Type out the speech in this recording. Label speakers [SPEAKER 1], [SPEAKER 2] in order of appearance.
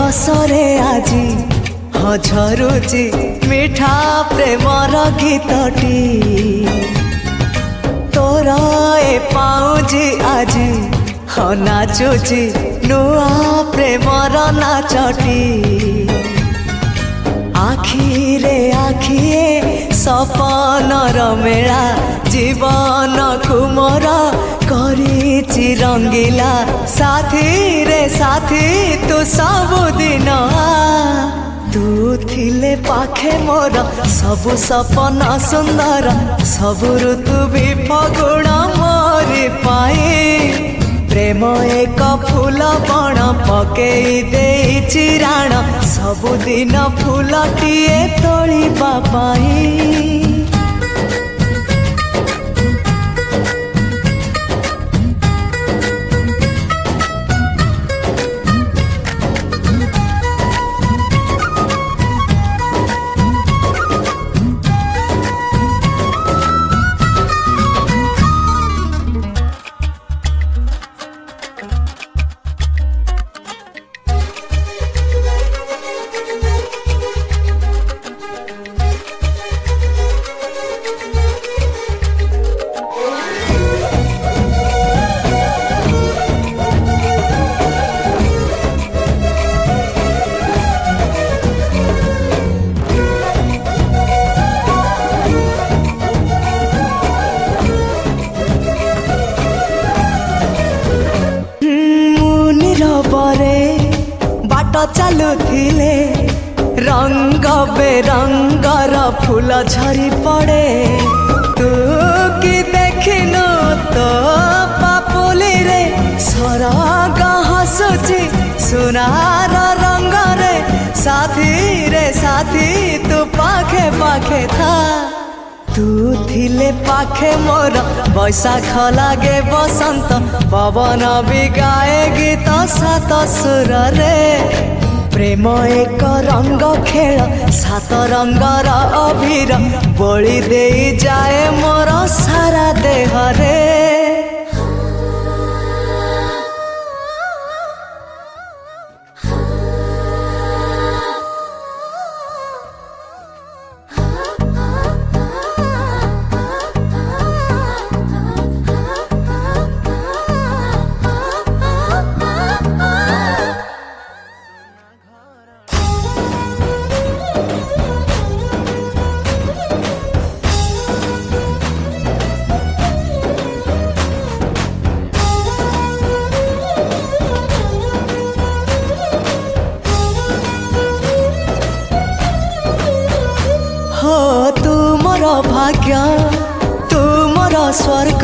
[SPEAKER 1] रसरे आजी झरुची मिठा प्रेमर गीतटी तोर ए पाउजी आजी नाचुची नुआ प्रेमर नाचटी आखिरे आखिए सपनर मेला जीवन कुमर करिछि रंगीला साथी रे साथी तू सबुदिन तू थिले पाखे मोर सबु सपन सुंदर सबु ऋतु भी फगुण मोरी पाई प्रेम एक फूल बण पकई देइछि राण सबुदिन फूलटिए तोलिबा पाई बाट चलुथिले रंग बेरंगर फूल झरी पड़े तू कि देखिनु तो पापुली रे सरग हसुची सुनार रंग रे साथी तू पाखे पाखे था तू थिले पाखे मोर बैशाख लागे बसंत पवन भी गाए गीत सात सुर रे प्रेम एक रंग खेल सात रंगर अभीर बोली दे जाए मोर सारा देह रे हो तू मोर भाग्य तू मोर स्वर्ग